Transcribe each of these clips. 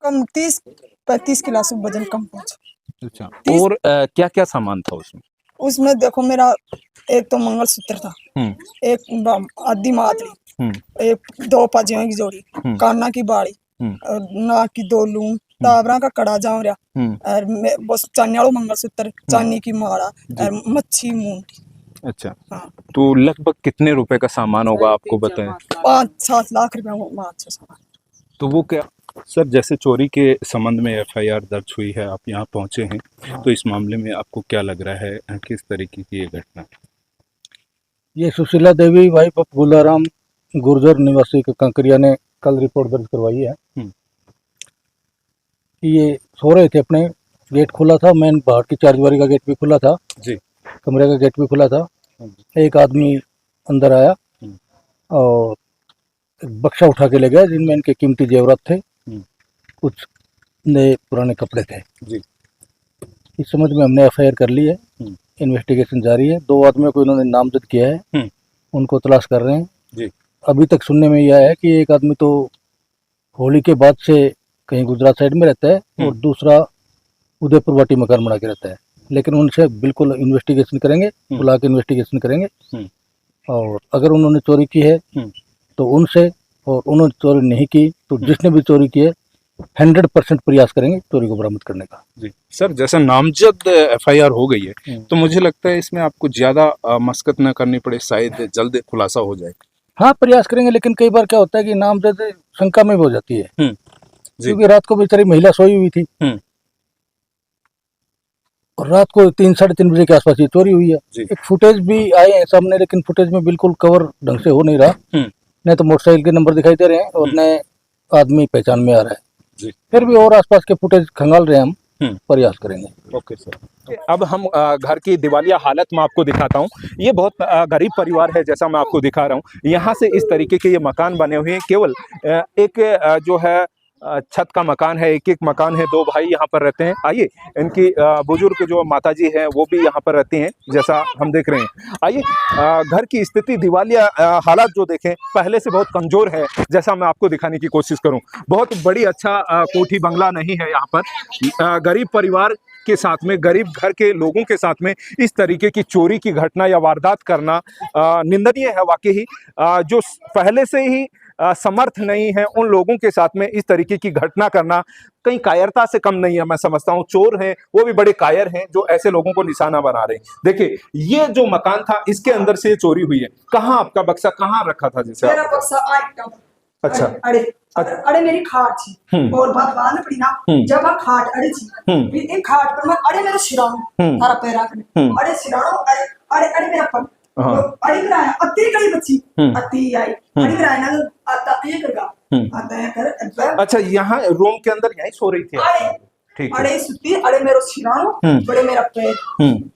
कम 30-35 kilo से वजन कम पहुंचा। अच्छा, और क्या क्या सामान था उसमें? उसमें देखो मेरा एक तो मंगलसूत्र था, एक आधी मातली, एक 2 पाजियों की जोड़ी, काना की बाड़ी, और नाक की 2 लूम, टाबरा का कड़ा जाऊं रहा, और बस चांदी वाला मंगलसूत्र, चांदी की माला और मच्छी मूंटी। अच्छा, हाँ। तो लगभग कितने रुपए का सामान होगा आपको बताएं? 5-7 लाख रुपया हुआ अच्छा सामान। तो वो क्या सर, जैसे चोरी के संबंध में एफआईआर दर्ज हुई है, आप यहाँ पहुंचे हैं, तो इस मामले में आपको क्या लग रहा है, किस तरीके की ये घटना? ये सुशीला देवी वाइफ ऑफ गुलाराम गुर्जर निवासी कंकरिया ने कल रिपोर्ट दर्ज करवाई है कि ये सो रहे थे, अपने गेट खुला था, मेन बाहर की 4 दीवारी का गेट भी खुला था जी, कमरे का गेट भी खुला था। एक आदमी अंदर आया और एक बक्सा उठा के ले गया जिनमें इनके कीमती जेवरात थे, कुछ नए पुराने कपड़े थे जी। इस संबंध में हमने एफआईआर कर ली है, इन्वेस्टिगेशन जारी है। 2 आदमियों को इन्होंने नामजद किया है, उनको तलाश कर रहे हैं जी। अभी तक सुनने में यह है कि एक आदमी तो होली के बाद से कहीं गुजरात साइड में रहता है और दूसरा उदयपुर वाटी मकान बना के रहता है, लेकिन उनसे बिल्कुल इन्वेस्टिगेशन करेंगे, बुला के इन्वेस्टिगेशन करेंगे और अगर उन्होंने चोरी की है तो उनसे, और उन्होंने चोरी नहीं की तो जिसने भी चोरी की है 100% प्रयास करेंगे चोरी को बरामद करने का। जी सर, जैसे नामजद एफआईआर हो गई है तो मुझे लगता है इसमें आपको ज्यादा मशक्कत न करनी पड़े, शायद जल्द खुलासा हो जाए। हाँ, प्रयास करेंगे, लेकिन कई बार क्या होता है कि नामजद शंका में भी हो जाती है, क्योंकि रात को बेचारी महिला सोई हुई थी और रात को 3-3:30 बजे के आसपास ये चोरी हुई है। एक फुटेज भी आए हैं सामने, लेकिन फुटेज में बिल्कुल कवर ढंग से हो नहीं रहा, नहीं तो मोटरसाइकिल के नंबर दिखाई दे रहे हैं और नए आदमी पहचान में आ रहा है। फिर भी और आसपास के फुटेज खंगाल रहे हैं, हम प्रयास करेंगे। Okay sir. अब हम घर की दिवालिया हालत में आपको दिखाता हूँ। ये बहुत गरीब परिवार है, जैसा मैं आपको दिखा रहा हूँ। यहाँ से इस तरीके के ये मकान बने हुए हैं, केवल एक जो है छत का मकान है, एक मकान है। 2 भाई यहाँ पर रहते हैं। आइए, इनकी बुजुर्ग जो माताजी हैं वो भी यहाँ पर रहती हैं, जैसा हम देख रहे हैं। आइए, घर की स्थिति, दिवालिया हालात जो देखें, पहले से बहुत कमजोर है, जैसा मैं आपको दिखाने की कोशिश करूं। बहुत बड़ी अच्छा कोठी बंगला नहीं है यहाँ पर। गरीब परिवार के साथ में, गरीब घर के लोगों के साथ में इस तरीके की चोरी की घटना या वारदात करना निंदनीय है वाकई। जो पहले से ही समर्थ नहीं है, उन लोगों के साथ में इस तरीके की घटना करना कहीं कायरता से कम नहीं है। मैं समझता हूं चोर हैं वो भी बड़े कायर हैं जो ऐसे लोगों को निशाना बना रहे हैं। देखिए, ये जो मकान था इसके अंदर से ये चोरी हुई है। कहाँ आपका बक्सा कहाँ रखा था? जैसे मेरा बक्सा अच्छा, अरे मेरी खाट थी और भगवान पड़ी ना, जब हम खाट अड़ी थी, एक खाट पर मैं अरे मेरा सिराणो सारा पैरा करने, अरे सिराणो, अरे मेरा पग, अड़ी कराया अत्ती कड़ी बच्ची अत्ती आई, अड़ी कराया ना आता ये करगा आता है कर। अच्छा, यहाँ रूम के अंदर यहीं सो रही थी? ठीक, अरे सुती, अरे मेरा सिराणो, बड़े मेरा पैर,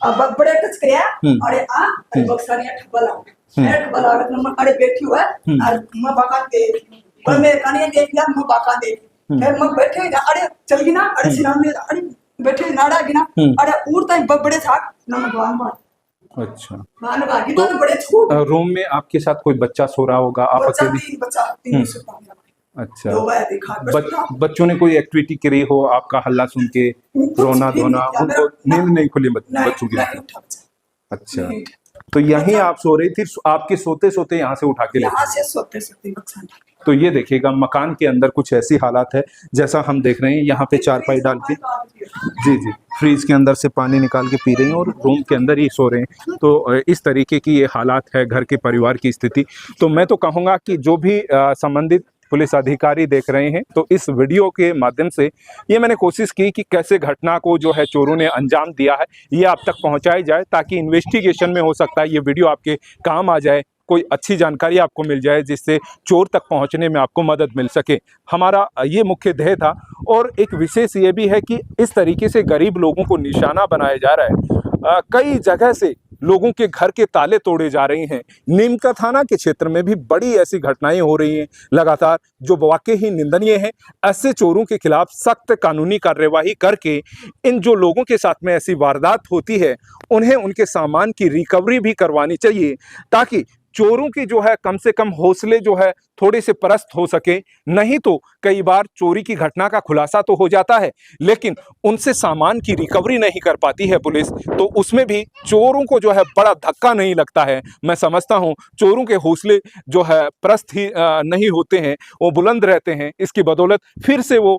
अब बड़े टच करया, अरे आ बक्सा ने ठबला ठबला नंबर, अरे बैठी हुआ और मैं बाका देख, और मैं काने देख लिया, मैं बाका देख, फिर मैं बैठे ना, अरे चल गई ना, अरे सिराणो ने, अरे बैठे नाड़ा गिना, अरे उड़ता बड़े था ना भगवान मार। अच्छा, तो बड़े छूट रूम में आपके साथ कोई बच्चा सो रहा होगा? आप अकेली? अच्छा, बच्चों ने कोई एक्टिविटी करी हो, आपका हल्ला सुन के रोना धोना, उनको नींद नहीं खुली बच्चों की? अच्छा, तो यहीं आप सो रही थी, आपके सोते सोते यहाँ से उठा के ले? तो ये देखिएगा, मकान के अंदर कुछ ऐसी हालात है जैसा हम देख रहे हैं। यहाँ पे चारपाई डाल के, जी, फ्रीज के अंदर से पानी निकाल के पी रही हैं और रूम के अंदर ही सो रहे हैं। तो इस तरीके की ये हालात है घर के परिवार की स्थिति। तो मैं तो कहूँगा कि जो भी संबंधित पुलिस अधिकारी देख रहे हैं, तो इस वीडियो के माध्यम से ये मैंने कोशिश की कि कैसे घटना को जो है चोरों ने अंजाम दिया है ये आप तक पहुंचाई जाए, ताकि इन्वेस्टिगेशन में हो सकता है ये वीडियो आपके काम आ जाए, कोई अच्छी जानकारी आपको मिल जाए जिससे चोर तक पहुंचने में आपको मदद मिल सके। हमारा ये मुख्य ध्येय था। और एक विशेष ये भी है कि इस तरीके से गरीब लोगों को निशाना बनाया जा रहा है। कई जगह से लोगों के घर के ताले तोड़े जा रहे हैं। नीमका थाना के क्षेत्र में भी बड़ी ऐसी घटनाएं हो रही हैं लगातार, जो वाकई ही निंदनीय है। ऐसे चोरों के खिलाफ सख्त कानूनी कार्यवाही करके इन जो लोगों के साथ में ऐसी वारदात होती है उन्हें उनके सामान की रिकवरी भी करवानी चाहिए, ताकि चोरों की जो है कम से कम हौसले जो है थोड़े से परस्त हो सके, नहीं तो कई बार चोरी की घटना का खुलासा तो हो जाता है लेकिन उनसे सामान की रिकवरी नहीं कर पाती है पुलिस, तो उसमें भी चोरों को जो है बड़ा धक्का नहीं लगता है। मैं समझता हूं चोरों के हौसले जो है परस्त ही नहीं होते हैं, वो बुलंद रहते हैं। इसकी बदौलत फिर से वो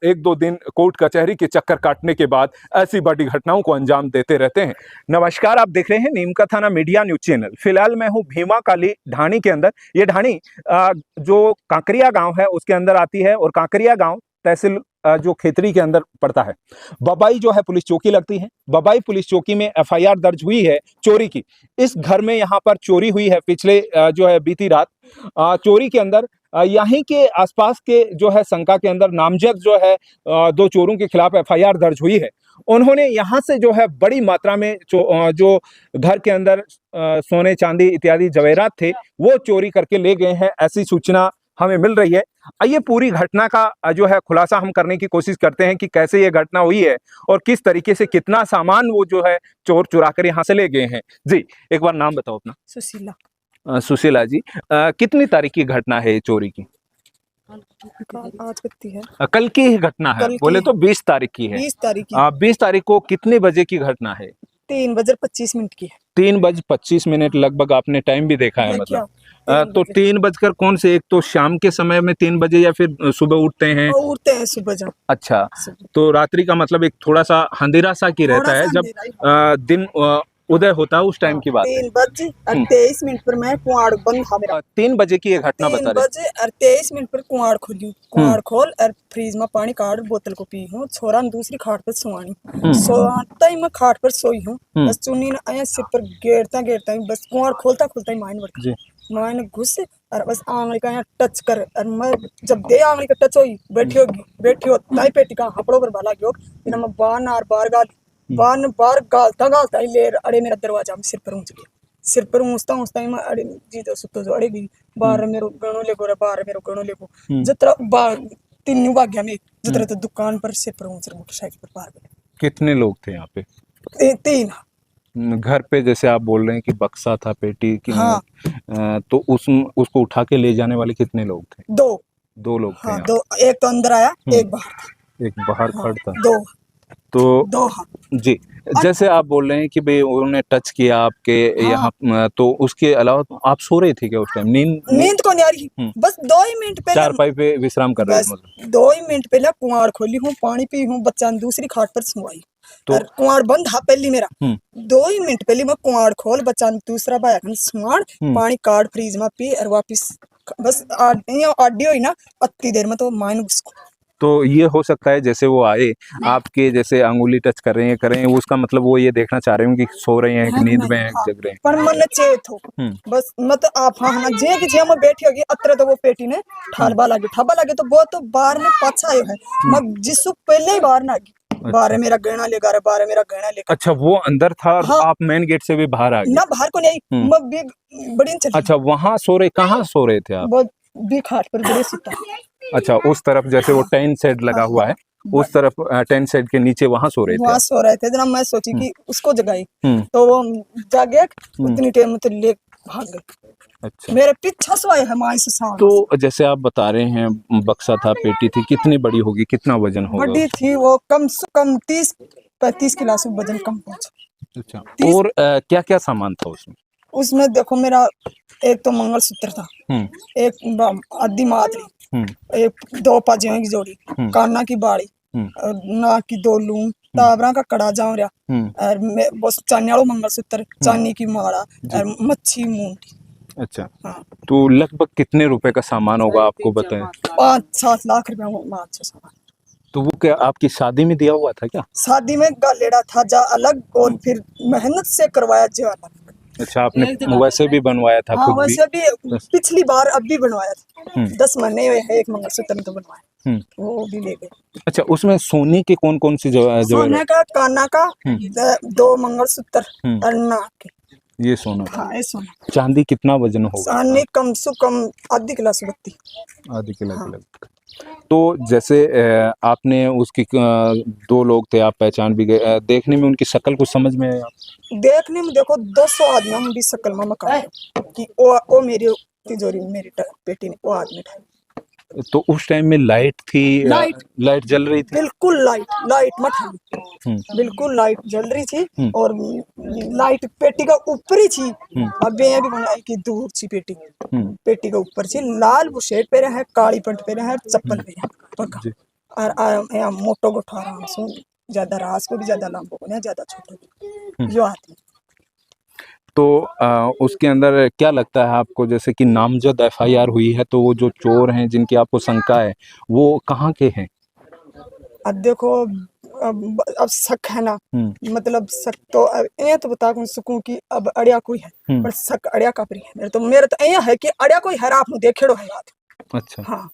एक दो दिन कोर्ट कचहरी के चक्कर काटने के बाद ऐसी बड़ी घटनाओं को अंजाम देते रहते हैं। नमस्कार, आप देख रहे हैं नीम का थाना मीडिया न्यूज चैनल। फिलहाल मैं हूं भीमा काली ढाणी के अंदर। ये ढाणी जो कांकरिया गांव है उसके अंदर आती है और कांकरिया गांव तहसील जो खेतरी के अंदर पड़ता है। बबाई जो है पुलिस चौकी लगती है। बबाई पुलिस चौकी में एफआईआर दर्ज हुई है चोरी की। इस घर में यहाँ पर चोरी हुई है पिछले जो है बीती रात। चोरी के अंदर यहीं के आसपास के जो है शंका के अंदर नामजद जो है दो चोरों के खिलाफ एफआईआर दर्ज हुई है। उन्होंने यहाँ से जो है बड़ी मात्रा में जो घर के अंदर सोने चांदी इत्यादि जवेरात थे वो चोरी करके ले गए हैं, ऐसी सूचना हमें मिल रही है। आइए पूरी घटना का जो है खुलासा हम करने की कोशिश करते हैं कि कैसे ये घटना हुई है और किस तरीके से कितना सामान वो जो है चोर चुरा कर यहाँ से ले गए हैं। जी, एक बार नाम बताओ अपना। सुशीला। सुशीला जी, कितनी तारीख की घटना है ये चोरी की? आज कितनी है? कल की ही घटना है। बोले तो 20 तारीख की है। 20 तारीख की। 20 तारीख को कितने बजे की घटना है? 3:25 की है। 3:25 लगभग आपने टाइम भी देखा है मतलब। तो 3 बजकर कौन से, एक तो शाम के समय में 3 बजे या फिर सुबह उठते हैं? उठते हैं सुबह जब। अच्छा, तो रात्रि का मतलब एक थोड़ा सा अंधेरा सा की रहता है जब दिन उदय होता है उस टाइम की बात है। 3:23 पर मैं कुआड़ बंद था मेरा। 3 बजे की ये घटना बता रहे। 3:23 पर कुआड़ खोली। कुआड़ खोल और फ्रीज में पानी काट बोतल को पी हूँ। छोरा ने दूसरी खाट पर सोवानी। सोता ही मैं खाट पर सोई हूँ। बस चुन्नी ने आया सिर पर गेरता गेरता ही बस कुआड़ खोलता खोलता ही माइन बढ़ मैंने घुस और बस आंगली का यहाँ टच कर और मैं जब दे आंगली का टच हुई बैठी हो ताई पेटी का हपड़ों पर भला गयो। फिर मैं बार गालता ही ले अड़े मेरा दरवाजा में सिर पर ऊंच गया। सिर पर ऊंचता ही मैं अड़े जी तो सुतो जो अड़े भी बाहर मेरो गणो लेगो जतरा बाहर 3 भाग गया मैं जतरा तो दुकान पर सिर पर ऊंच मोटरसाइकिल पर बाहर गया। कितने लोग थे यहाँ पे? 3। घर पे जैसे आप बोल रहे हैं कि बक्सा था, पेटी की। हाँ। तो उसको उठा के ले जाने वाले कितने लोग थे? 2 लोग थे। हाँ, 2। एक तो अंदर आया, एक बाहर था। एक बाहर खड़ा था। 2 तो हाँ। जी, जैसे आप बोल रहे हैं कि भाई उन्होंने टच किया आपके यहाँ, तो उसके अलावा आप सो रहे थे क्या उस टाइम? नींद को नहीं आ रही। बस 2 ही मिनट पहले चारपाई पे विश्राम कर रहे थे मतलब। 2 ही मिनट पहले कुआड़ खोली हूँ, पानी पी हूँ, बच्चा ने दूसरी खाट पर सोई तो कुआड़ बंद था पहली मेरा। 2 ही मिनट पहले मैं कुआड़ खोल बच्चा ने दूसरा भाया सुआड़ पानी काट फ्रीज में पी और वापिस बस आडी हुई ना अति देर में तो माइन उसको। तो ये हो सकता है जैसे वो आए आपके जैसे अंगुली टच कर रहे हैं उसका मतलब वो ये देखना चाह रहे हैं कि सो रहे हैं कि नींद में हैं, जग रहे हैं। पर मन चेत हो बस मत आप हाँ जे कि जे मैं बैठी होगी अत्र तो वो पेटी ने ठाबा लागे तो वो तो बाहर में पाछा आयो है। मैं जिसु पहले ही बाहर ना गई। बाहर मेरा गहना ले। अच्छा, वो अंदर था और आप मेन गेट से भी बाहर आ गए? ना बाहर को नहीं, मैं बड़ी चली। अच्छा, वहाँ सो रहे, कहाँ सो रहे थे आप? वो भी खाट पर बड़े सुता। अच्छा, उस तरफ जैसे वो टेंट शेड लगा हुआ है उस तरफ टेंट शेड के नीचे वहाँ सो रहे थे। जनाब मैं सोची कि उसको जगाई तो वो जागे उतनी टाइम में तो ले भाग गए। अच्छा, मेरे पीछे सोए है माई से साथ। तो जैसे आप बता रहे हैं बक्सा था, पेटी थी, कितनी बड़ी होगी, कितना वजन होगा? बड़ी थी वो, कम से कम 30-35 किलो से वजन कम पहुंचा। अच्छा, और क्या क्या सामान था उसमें देखो मेरा एक तो मंगलसूत्र था, एक आधी मातरी, एक 2 पाजियों की जोड़ी, काना की बाड़ी, नाक की 2 लूम, ताबरा का कड़ा जाऊं रहा और बस चांदी वाला मंगलसूत्र, चांदी की माला और मच्छी मूंटी। अच्छा, तो लगभग कितने रुपए का सामान होगा आपको बताएं? 5-7 लाख रुपया मात्र सामान। तो वो क्या आपकी शादी में दिया हुआ था क्या? शादी में गालेड़ा था जा अलग और फिर मेहनत से करवाया जो अलग। अच्छा, आपने वैसे भी बनवाया था? खुद वैसे भी पिछली बार अब भी बनवाया था। 10 महीने हुए हैं, एक मंगलसूत्र तो बनवाया, वो भी ले गए। अच्छा, उसमें सोने के कौन कौन सी सोने का, काना का, 2 मंगलसूत्र और नाक के। ये सोना था। हाँ ये सोना। चांदी कितना वजन होगा? चांदी कम से कम आधी किलो से बत्ती। आधी किलो के लगभग। तो जैसे आपने उसकी 2 लोग थे, आप पहचान भी गए, देखने में उनकी शक्ल कुछ समझ में आया? देखने में देखो 200 आदमी हम भी शक्ल में मकान कि वो मेरी तिजोरी में मेरी बेटी ने वो आदमी था। तो उस टाइम में लाइट थी? लाइट जल रही थी? बिल्कुल लाइट मत है, बिल्कुल लाइट जल रही थी और लाइट पेटी का ऊपर ही थी। अब ये भी बनाई कि दूर थी पेटी, पेटी का ऊपर थी। लाल बुशेट पे है, काली पैंट पे है, चप्पल पे है पक्का। और यहाँ मोटो गोठा आराम से, ज्यादा रास को भी ज्यादा लंबो को नहीं, ज्यादा छोटो जो आदमी। तो उसके अंदर क्या लगता है आपको, जैसे कि नामजद एफआईआर हुई है, तो वो जो चोर हैं जिनकी आपको शंका है वो कहाँ के हैं? अब देखो अब शक है ना, मतलब शक तो अब ये तो बता सकूं कि अब अड़िया कोई है, पर शक अड़िया का पर है। मेरे तो ये है कि अड़िया कोई है, आप देखेड़ो है याद। अच्छा। हाँ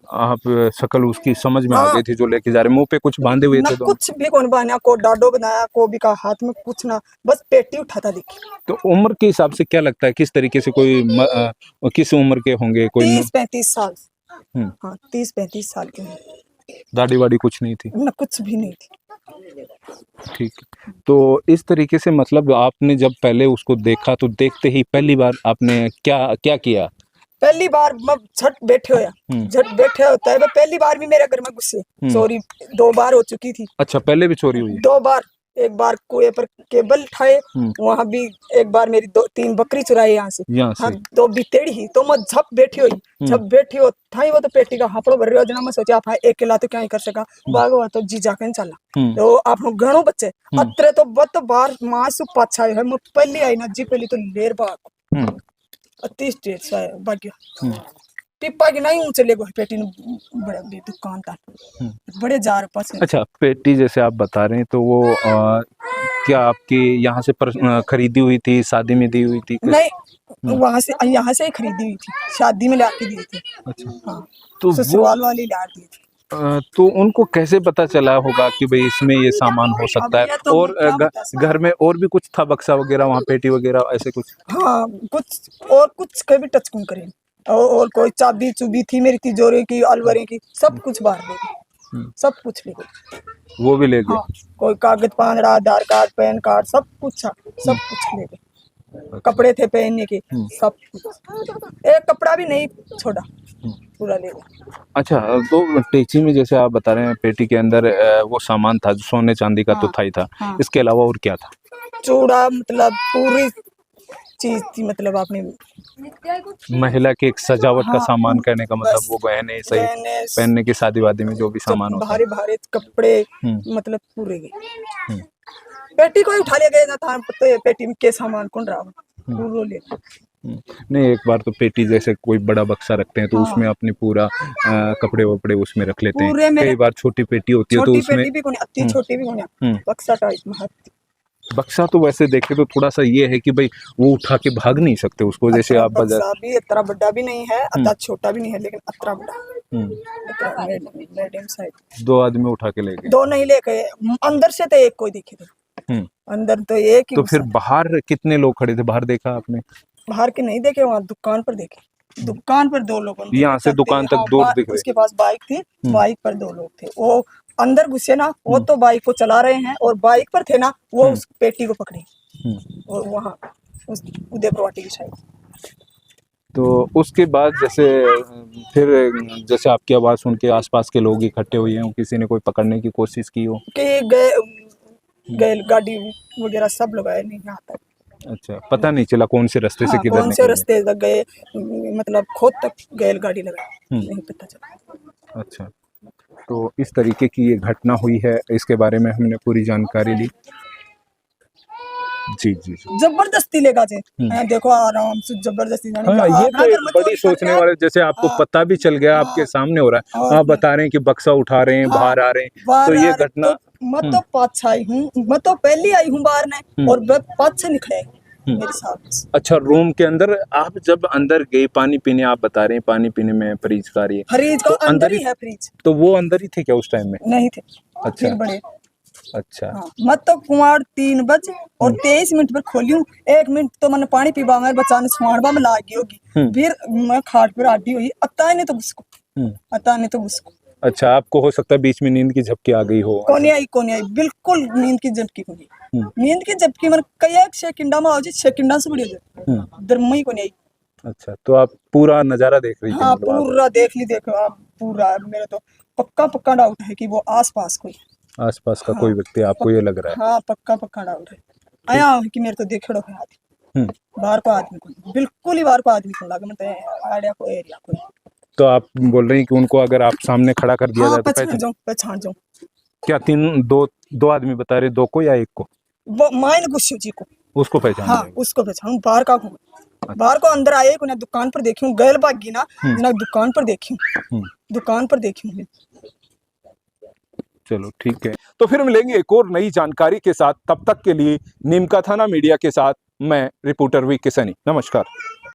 आप शक्ल उसकी समझ में आ गई थी जो लेके जा रहे, मुंह पे कुछ बांधे हुए थे? तो कुछ भी कौन बनाया, को डाडो बनाया, को भी का हाथ में कुछ ना, बस पेटी उठाता देखी। तो उम्र के हिसाब से क्या लगता है, किस तरीके से किस उम्र के होंगे? कोई 30-35 साल। हाँ 30-35 साल के होंगे। दाढ़ी वाड़ी कुछ नहीं थी? ना कुछ भी नहीं थी। ठीक। तो इस तरीके से मतलब आपने जब पहले उसको देखा तो देखते ही पहली बार आपने क्या क्या किया? पहली बार मैं झट बैठे होता है, पहली बार भी मेरे घर में घुसे चोरी 2 बार हो चुकी थी। अच्छा, पहले भी चोरी हुई? 2 बार। एक बार कुएं पर केबल उठाए, वहां भी एक बार मेरी 2-3 बकरी चुराई यहाँ से। हाँ 2 बितेड़ी ही तो मैं झप बैठी हो था वो तो पेटी का हापड़ो भर रही हो। मैं सोचा आप अकेला तो क्या ही कर सका, बागवा तो जी जाके चला तो आप घणो बच्चे अत्रे तो बत बार मासु पाछा है। मैं पहली आई ना जी, पहली तो लेर बाग 30-150 बाकी पिप्पा की नहीं चले गो पेटी ने बड़े भी दुकान था बड़े जार पास। अच्छा, पेटी जैसे आप बता रहे हैं तो वो क्या आपकी यहाँ से खरीदी हुई थी, शादी में दी हुई थी? नहीं वहाँ से यहाँ से ही खरीदी हुई थी, शादी में लाके दी थी। अच्छा। हाँ तो ससुराल वाली ला दी थी। तो उनको कैसे पता चला होगा कि भाई इसमें ये सामान हो सकता है? तो और घर में और भी कुछ था, बक्सा वगैरह वहाँ, पेटी वगैरह ऐसे कुछ? हाँ कुछ और कुछ कभी टच कौन करे और कोई चाबी चुबी थी मेरी तिजोरी की, अलवरे की, सब कुछ बाहर ले गए, सब कुछ ले गए। वो भी ले गए? हाँ, कोई कागज पांदड़ा, आधार कार्ड, पैन कार्ड, सब कुछ ले गए। कपड़े थे पहनने के, सब कुछ, एक कपड़ा भी नहीं छोड़ा, पूरा ले गए। अच्छा, तो टेची में जैसे आप बता रहे हैं पेटी के अंदर वो सामान था जो सोने चांदी का तो था ही था, इसके अलावा और क्या था? चूड़ा, मतलब पूरी चीज थी, मतलब आपने महिला के एक सजावट का सामान, कहने का मतलब वो गहने सही पहनने की शादी वादी में जो भी सामान होता है, भारी कपड़े, मतलब पूरे गए। पेटी को ही उठा लिया गया था, पेटी में के सामान कौन रहा पूरा ले। नहीं, एक बार तो पेटी जैसे कोई बड़ा बक्सा रखते हैं तो उसमें अपने पूरा कपड़े वपड़े उसमें रख लेते हैं। कई बार छोटी पेटी होती है तो उसमें छोटी भी बक्सा टाइप में। बक्सा तो वैसे देखे तो थोड़ा सा ये है कि भाई वो उठा के भाग नहीं सकते उसको, जैसे आप बक्सा भी इतना बड़ा भी नहीं है, इतना छोटा भी नहीं है, लेकिन इतना बड़ा मीडियम साइज। 2 आदमी उठा के ले गए? 2 नहीं लेके, अंदर से तो एक कोई देखे थे, अंदर तो एक ही। तो फिर बाहर कितने लोग खड़े थे, बाहर देखा आपने? बाहर के नहीं देखे, वहाँ दुकान पर देखे। दुकान पर 2 लोग, यहाँ से दुकान तक दूर दिख रहे। उसके पास बाइक थी, बाइक पर 2 लोग थे। वो अंदर घुसे ना, वो तो बाइक को चला रहे हैं, और बाइक पर थे ना वो उस पेटी को पकड़े और वहाँ उस उदयपुर की साइड। तो उसके बाद जैसे फिर जैसे आपकी आवाज़ सुन के आसपास के लोग इकट्ठे हुए हैं, किसी ने कोई पकड़ने की कोशिश की हो? कि गए गाड़ी वगैरह सब लगाए, नहीं यहाँ तक। अच्छा, पता नहीं चला कौन से रास्ते से किधर कौन से रास्ते तक गए, मतलब खुद तक गए गाड़ी लगाए, नहीं पता चला। अच्छा, तो इस तरीके की ये घटना हुई है, इसके बारे में हमने पूरी जानकारी ली। जी जी जी, जबरदस्ती लेगा जे, देखो आराम से जबरदस्ती। हाँ, ये तो बड़ी सोचने वाले, जैसे आपको पता भी चल गया, आपके सामने हो रहा है, आप बता रहे हैं कि बक्सा उठा रहे हैं, बाहर आ रहे हैं, तो ये घटना। मैं तो पाँच आई हूँ, मैं तो पहली आई हूँ बाहर ने, और 5 से निकले मेरे साथ। अच्छा, रूम के अंदर आप जब अंदर गए पानी पीने, आप बता रहे हैं पानी पीने में फ्रिज का रही है, फ्रिज को अंदर ही है फ्रिज, तो वो अंदर ही थे क्या उस टाइम में? नहीं थे। अच्छा, बड़े अच्छा हाँ, मत तो कुमार 3 बजे और 23 मिनट पर खोलियूं। 1 मिनट तो मैंने पानी पीवा मेरे बच्चा ने सुहाड़वा में लागी होगी। फिर मैं खाट पर आडी हुई, अता नहीं तो उसको, अता नहीं तो उसको। अच्छा, आपको हो सकता है बीच में नींद की झपकी आ गई हो। कोनी आई, बिल्कुल नींद की झपकी कोनी। नींद की झपकी मैंने कई सेकंडा में आओ जी, सेकंडा से बड़ी दरमई कोनी आई। अच्छा, तो आप पूरा नजारा देख रही थी? हाँ मतलब आप पूरा देख ली, देखो आप पूरा। मेरे तो पक्का डाउट है कि वो आसपास कोई, आसपास का कोई व्यक्ति, आपको ये लग रहा है? हाँ पक्का डाउट है। आया कि मेरे तो देखेड़ो है आदमी, बाहर को आदमी को, बिल्कुल ही बाहर को आदमी को लगा, मतलब आइडिया को एरिया कोई। तो आप बोल रही हैं कि उनको अगर आप सामने खड़ा कर दिया हाँ, जाए तो पहचान जाऊं। क्या दो आदमी बता रहे, 2 को या 1 को? वो माइन गुस्सू जी को, उसको पहचान हाँ जाएंगे। उसको पहचान। बाहर का को, बाहर को अंदर आए को ना दुकान पर देखी गैल भागी ना, ना दुकान पर देखी, दुकान पर देखी। चलो ठीक है, तो फिर मिलेंगे एक और नई जानकारी के साथ। तब तक के लिए नीमका थाना मीडिया के साथ मैं रिपोर्टर वी के सैनी, नमस्कार।